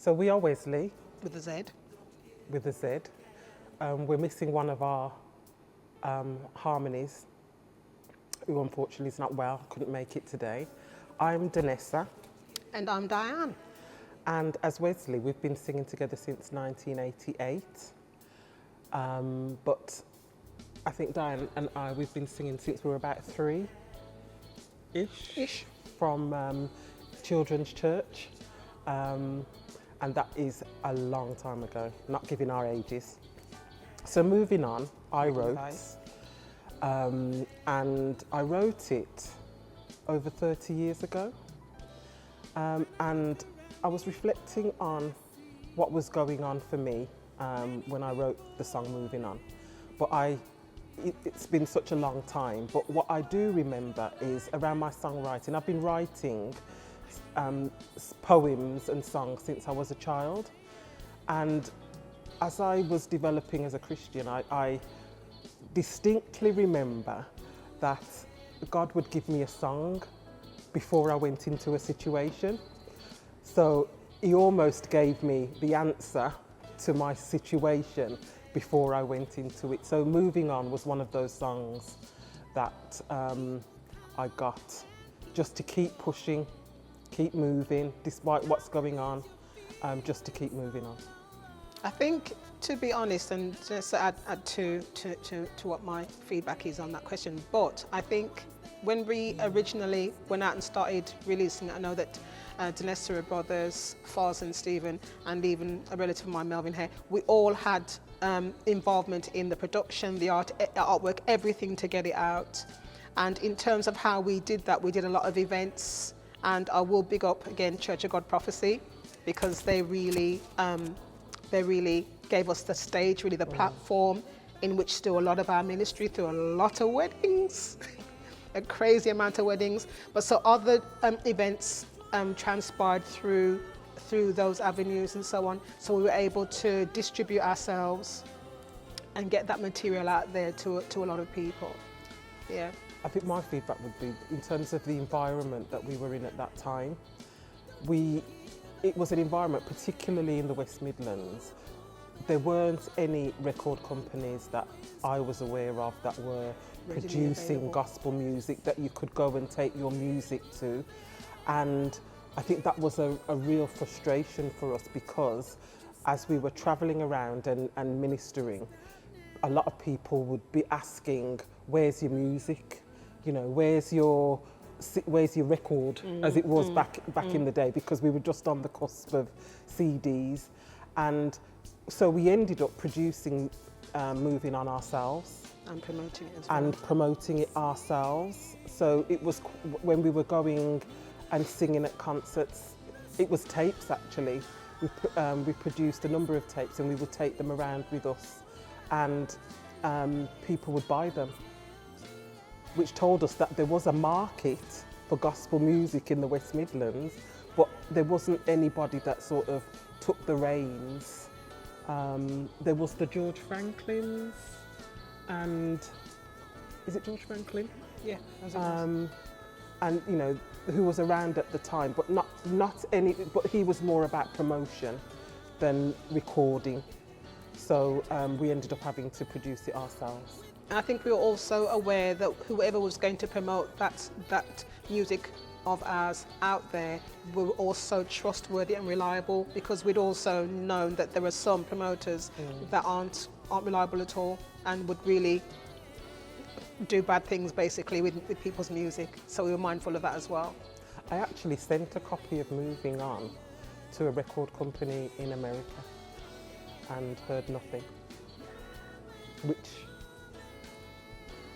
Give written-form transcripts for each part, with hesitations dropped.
So we are Wezley. With a Z. With a Z. We're missing one of our harmonies, who unfortunately is not well, couldn't make it today. I'm Danessa. And I'm Diane. And as Wezley, we've been singing together since 1988. But I think Diane and I, we've been singing since we were about three-ish. From Children's Church. And that is a long time ago, not giving our ages. So moving on, I wrote, and I wrote it over 30 years ago. And I was reflecting on what was going on for me when I wrote the song Moving On. But it's been such a long time, but what I do remember is around my songwriting. I've been writing poems and songs since I was a child, and as I was developing as a Christian, I distinctly remember that God would give me a song before I went into a situation. So he almost gave me the answer to my situation before I went into it. So Moving On was one of those songs that I got just to keep pushing, keep moving, despite what's going on, just to keep moving on. I think, to be honest, and just to add to what my feedback is on that question, but I think when we originally went out and started releasing it, I know that Danessa, her brothers, Foz and Stephen, and even a relative of mine, Melvin Hay, we all had involvement in the production, the artwork, everything to get it out. And in terms of how we did that, we did a lot of events. And I will big up again Church of God Prophecy, because they really gave us the stage, really the platform in which to do a lot of our ministry, through a lot of weddings, a crazy amount of weddings. But so other events transpired through those avenues and so on. So we were able to distribute ourselves and get that material out there to a lot of people. Yeah. I think my feedback would be, in terms of the environment that we were in at that time, it was an environment, particularly in the West Midlands, there weren't any record companies that I was aware of that were producing gospel music that you could go and take your music to. And I think that was a real frustration for us, because as we were travelling around and ministering, a lot of people would be asking, where's your music? You know, where's your record, as it was back in the day, because we were just on the cusp of CDs. And so we ended up producing Moving On ourselves. And promoting it as well. And promoting it ourselves. So it was, when we were going and singing at concerts, it was tapes actually. We produced a number of tapes and we would take them around with us, and people would buy them, which told us that there was a market for gospel music in the West Midlands, but there wasn't anybody that sort of took the reins. There was the George Franklins, and is it George Franklin? Yeah. And you know, who was around at the time, but not any. But he was more about promotion than recording. So we ended up having to produce it ourselves. And I think we were also aware that whoever was going to promote that music of ours out there were also trustworthy and reliable, because we'd also known that there are some promoters that aren't reliable at all and would really do bad things basically with people's music. So we were mindful of that as well. I actually sent a copy of Moving On to a record company in America and heard nothing, which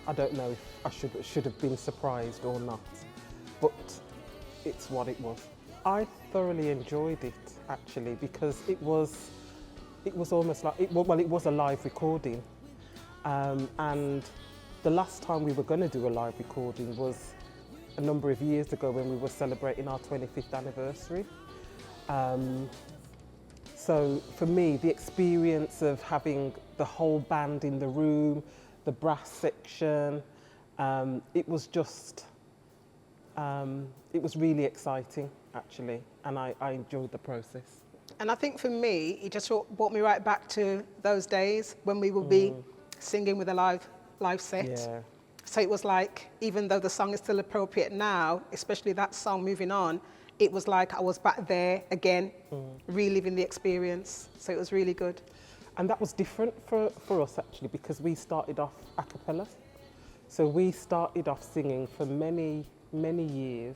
I don't know if I should have been surprised or not, but it's what it was. I thoroughly enjoyed it actually, because it was almost like it was a live recording, and the last time we were going to do a live recording was a number of years ago when we were celebrating our 25th anniversary. So for me, the experience of having the whole band in the room, the brass section, it was just, it was really exciting actually, and I enjoyed the process. And I think for me, it just brought me right back to those days when we would be singing with a live set. Yeah. So it was like, even though the song is still appropriate now, especially that song, Moving On, it was like I was back there again, reliving the experience. So it was really good. And that was different for us actually, because we started off a cappella. So we started off singing for many, many years,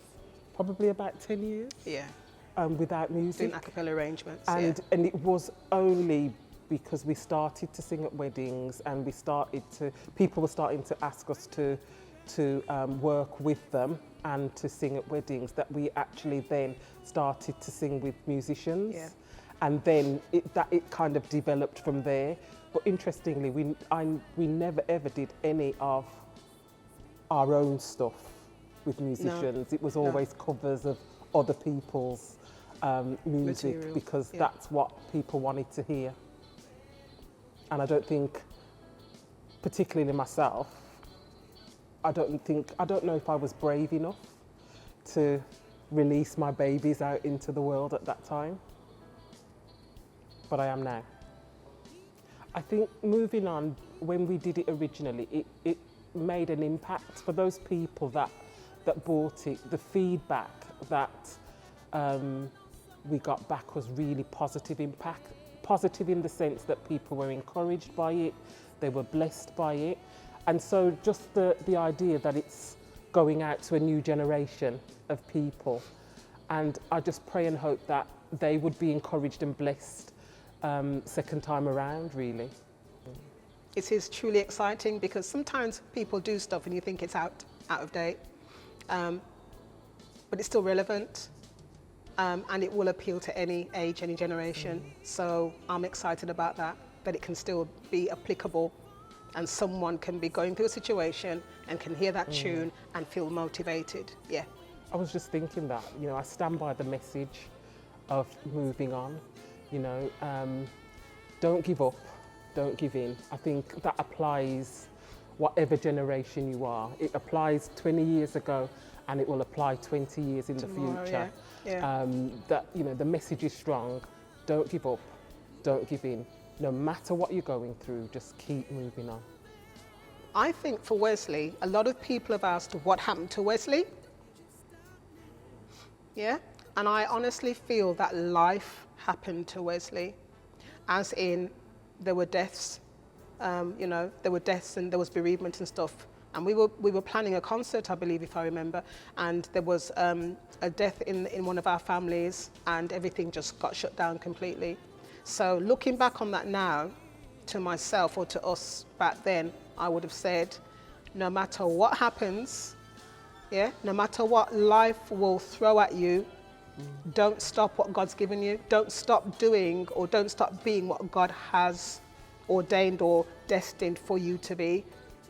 probably about 10 years. Yeah. Without music. Doing a cappella arrangements. And it was only because we started to sing at weddings and people were starting to ask us to work with them and to sing at weddings that we actually then started to sing with musicians. Yeah. And then it kind of developed from there. But interestingly, we never ever did any of our own stuff with musicians. No. It was always covers of other people's music Material. because that's what people wanted to hear. And I don't think, particularly myself, I don't know if I was brave enough to release my babies out into the world at that time. But I am now. I think moving on, when we did it originally, it made an impact for those people that bought it. The feedback that we got back was really positive impact. Positive in the sense that people were encouraged by it, they were blessed by it. And so just the idea that it's going out to a new generation of people. And I just pray and hope that they would be encouraged and blessed second time around, really. It is truly exciting because sometimes people do stuff and you think it's out of date, but it's still relevant. And it will appeal to any age, any generation. So I'm excited about that it can still be applicable and someone can be going through a situation and can hear that tune and feel motivated. Yeah. I was just thinking that, I stand by the message of moving on, don't give up, don't give in. I think that applies whatever generation you are. It applies 20 years ago and it will apply 20 years in Tomorrow, the future. Yeah. That the message is strong. Don't give up, don't give in. No matter what you're going through, just keep moving on. I think for Wezley, a lot of people have asked what happened to Wezley. Yeah, and I honestly feel that life happened to Wezley, as in there were deaths. There were deaths and there was bereavement and stuff. And we were planning a concert, I believe, if I remember, and there was a death in one of our families, and everything just got shut down completely. So looking back on that now, to myself or to us back then, I would have said, no matter what happens, no matter what life will throw at you, don't stop what God's given you. Don't stop doing or don't stop being what God has ordained or destined for you to be.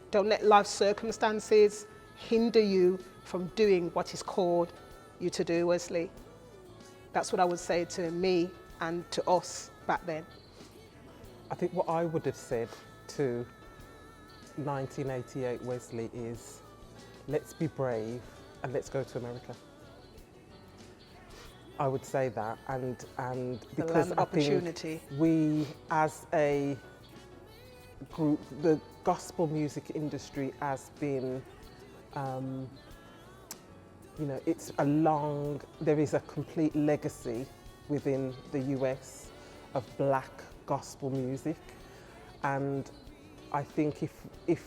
Don't let life circumstances hinder you from doing what He's called you to do, Wezley. That's what I would say to me and to us back then. I think what I would have said to 1988 Wezley is, let's be brave and let's go to America. I would say that, and because I think we, as a group, the gospel music industry has been, there is a complete legacy within the US of black gospel music, and I think if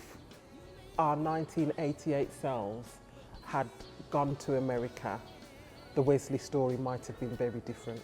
our 1988 selves had gone to America, the Wezley story might have been very different.